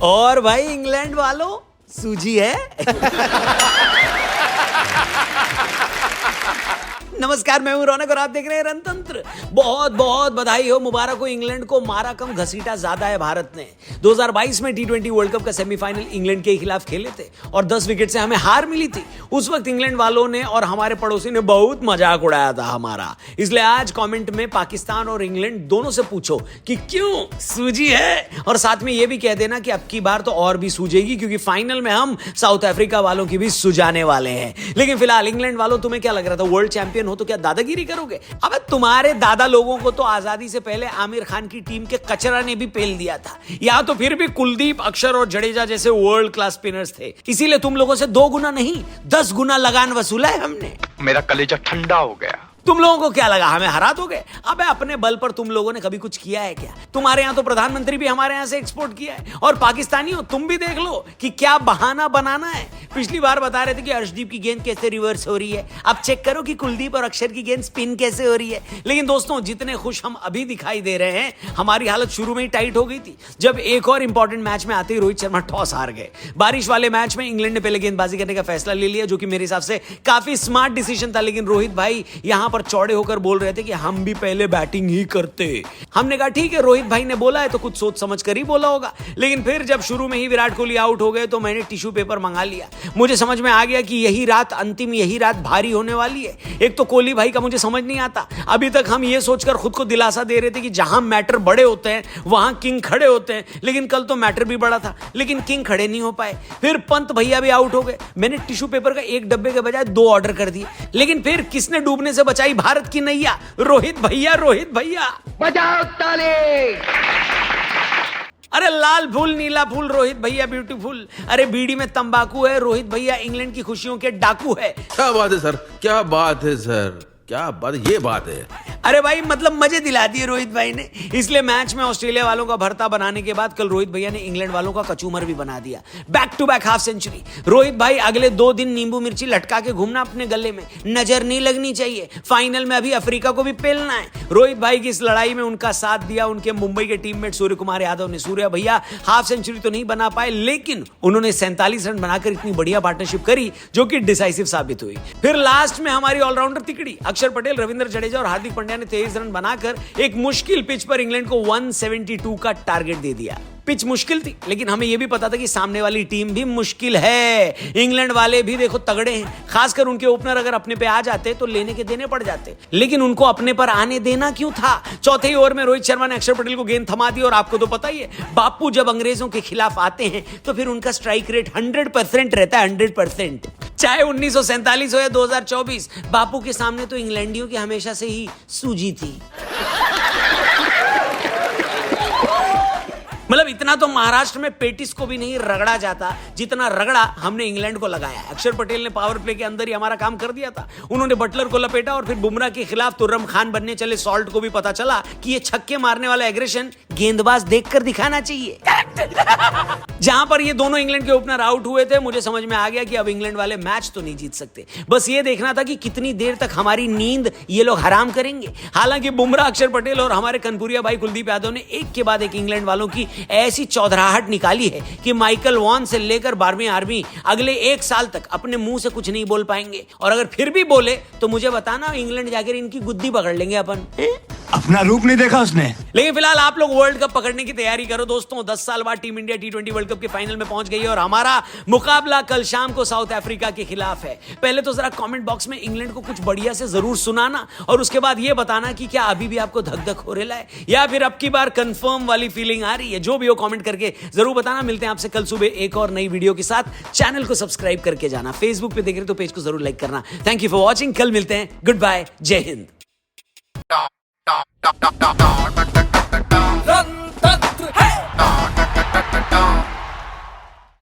और भाई इंग्लैंड वालों सूजी है। नमस्कार, मैं हूं रौनक और आप देख रहे हैं रणतंत्र। बहुत बहुत बधाई हो, मुबारक हो। इंग्लैंड को मारा कम घसीटा ज्यादा है भारत ने। 2022 में T20 वर्ल्ड कप का सेमीफाइनल इंग्लैंड के खिलाफ खेले थे और 10 विकेट से हमें हार मिली थी। उस वक्त इंग्लैंड वालों ने और हमारे पड़ोसी ने बहुत मजाक उड़ाया था हमारा। इसलिए आज कमेंट में पाकिस्तान और इंग्लैंड दोनों से पूछो कि क्यों सूजी है, और साथ में यह भी कह देना कि अब की बार तो और भी सूझेगी, क्योंकि फाइनल में हम साउथ अफ्रीका वालों की भी सुझाने वाले हैं। लेकिन फिलहाल इंग्लैंड वालों, तुम्हें क्या लग रहा था, वर्ल्ड चैंपियन हो तो क्या दादागिरी करोगे? अबे तुम्हारे दादा लोगों को तो आजादी से पहले आमिर खान की टीम के कचरा ने भी पेल दिया था। या तो फिर भी कुलदीप, अक्षर और जडेजा जैसे वर्ल्ड क्लास स्पिनर्स थे। इसीलिए तुम लोगों से 2 गुना नहीं 10 गुना लगान वसूला है हमने। मेरा कलेजा ठंडा हो गया। तुम लोगों को क्या लगा हमें हरा दोगे? अबे अपने बल पर तुम लोगों ने कभी कुछ किया है क्या? तुम्हारे यहां तो प्रधानमंत्री भी हमारे यहां से एक्सपोर्ट किया है। और पाकिस्तानियों, तुम भी देख लो कि क्या बहाना बनाना है। पिछली बार बता रहे थे कि अर्शदीप की गेंद कैसे रिवर्स हो रही है, अब चेक करो कि कुलदीप और अक्षर की गेंद स्पिन कैसे हो रही है। लेकिन दोस्तों, जितने खुश हम अभी दिखाई दे रहे हैं, हमारी हालत शुरू में ही टाइट हो गई थी जब एक और इंपॉर्टेंट मैच में आते ही रोहित शर्मा टॉस हार गए। बारिश वाले मैच में इंग्लैंड ने पहले गेंदबाजी करने का फैसला ले लिया, जो कि मेरे हिसाब से काफी स्मार्ट डिसीजन था। लेकिन रोहित भाई यहां पर चौड़े होकर बोल रहे थे कि हम भी पहले बैटिंग ही करते। हमने कहा ठीक है, रोहित भाई ने बोला है तो कुछ सोच समझ कर ही बोला होगा। लेकिन फिर जब शुरू में ही विराट कोहली आउट हो गए तो मैंने टिश्यू पेपर मंगा लिया। मुझे समझ में आ गया कि यही रात अंतिम, यही रात भारी होने वाली है। एक तो कोहली भाई का मुझे समझ नहीं आता। अभी तक हम ये सोचकर खुद को दिलासा दे रहे थे कि जहां मैटर बड़े होते हैं वहां किंग खड़े होते हैं। लेकिन कल तो मैटर भी बड़ा था, लेकिन किंग खड़े नहीं हो पाए। फिर पंत भैया भी आउट हो गए। मैंने टिश्यू पेपर का 1 डब्बे के बजाय 2 ऑर्डर कर दिए। लेकिन फिर किसने डूबने से बचाई भारत की नैया? रोहित भैया, रोहित भैया। बजाओ ताली। अरे लाल फूल नीला फूल, रोहित भैया ब्यूटीफुल। अरे बीड़ी में तंबाकू है, रोहित भैया इंग्लैंड की खुशियों के डाकू है। क्या बात है सर, क्या बात है सर, क्या बात, ये बात है। अरे भाई, मतलब मजे दिला दिए रोहित भाई ने। इसलिए मैच में ऑस्ट्रेलिया वालों का भरता बनाने के बाद कल रोहित भैया ने इंग्लैंड वालों का कचूमर भी बना दिया। Back to back half century. Rohit भाई, अगले 2 दिन नींबू मिर्ची लटका के घूमना अपने गले में, नजर नहीं लगनी चाहिए। फाइनल में अभी अफ्रीका को भी पेलना है। रोहित भाई की इस लड़ाई में उनका साथ दिया उनके मुंबई के टीममेट सूर्य कुमार यादव ने। सूर्य भैया हाफ सेंचुरी तो नहीं बना पाए, लेकिन उन्होंने 47 रन बनाकर इतनी बढ़िया पार्टनरशिप करी जो कि डिसाइसिव साबित हुई। फिर लास्ट में हमारी ऑलराउंडर तिकड़ी अक्षर पटेल, रविंद्र जडेजा और हार्दिक पांड्या ने 23 रन बनाकर एक मुश्किल पिच पर इंग्लैंड को 172 का टारगेट दे दिया। पिच मुश्किल थी, लेकिन हमें यह भी पता था कि सामने वाली टीम भी मुश्किल है। इंग्लैंड वाले भी देखो तगड़े हैं, खासकर उनके ओपनर अगर अपने पे आ जाते तो लेने के देने पड़ जाते। लेकिन उनको अपने पर आने देना क्यों था? चौथे ही ओवर में रोहित शर्मा ने अक्षर पटेल को गेंद थमा दी। और आपको तो पता ही है, बापू जब अंग्रेजों के खिलाफ आते हैं तो फिर उनका स्ट्राइक रेट 100% रहता है, 100%। चाहे 1947 हो या 2024, बापू के सामने तो इंग्लैंडियों की हमेशा से ही सूजी थी। मतलब इतना तो महाराष्ट्र में पेटिस को भी नहीं रगड़ा जाता जितना रगड़ा हमने इंग्लैंड को लगाया। अक्षर पटेल ने पावर प्ले के अंदर ही हमारा काम कर दिया था। उन्होंने बटलर को लपेटा और फिर बुमराह के खिलाफ तुर्रम खान बनने चले सॉल्ट को भी पता चला कि ये छक्के मारने वाला एग्रेशन गेंदबाज देखकर दिखाना चाहिए। जहां पर ये दोनों इंग्लैंड के ओपनर आउट हुए थे, मुझे समझ में आ गया कि अब इंग्लैंड वाले मैच तो नहीं जीत सकते। बस ये देखना था कि कितनी देर तक हमारी नींद ये लोग हराम करेंगे। हालांकि बुमराह, अक्षर पटेल और हमारे कनपुरिया भाई कुलदीप यादव ने एक के बाद एक इंग्लैंड वालों की ऐसी चौधराहट निकाली है कि माइकल वॉन से लेकर 12वीं आर्मी अगले 1 साल तक अपने मुंह से कुछ नहीं बोल पाएंगे। और अगर फिर भी बोले तो मुझे बताना, इंग्लैंड जाकर इनकी गुद्दी पकड़ लेंगे अपन। अपना रूप नहीं देखा उसने। लेकिन फिलहाल आप लोग वर्ल्ड कप पकड़ने की तैयारी करो दोस्तों। 10 साल बाद team India T20 world cup के फाइनल में पहुंच गई है और हमारा मुकाबला कल शाम को साउथ अफ्रीका के खिलाफ है। पहले तो जरा कमेंट बॉक्स में इंग्लैंड को कुछ बढ़िया से जरूर सुनाना, और उसके बाद ये बताना कि क्या अभी भी आपको धक धक हो रहा है या फिर अब की बार कंफर्म वाली फीलिंग आ रही है। जो भी हो कमेंट करके जरूर बताना। मिलते हैं आपसे कल सुबह एक और नई वीडियो के साथ। चैनल को सब्सक्राइब करके जाना। फेसबुक पे देख रहे तो पेज को जरूर लाइक करना। Thank you for watching. कल मिलते हैं। गुड बाय, जय हिंद।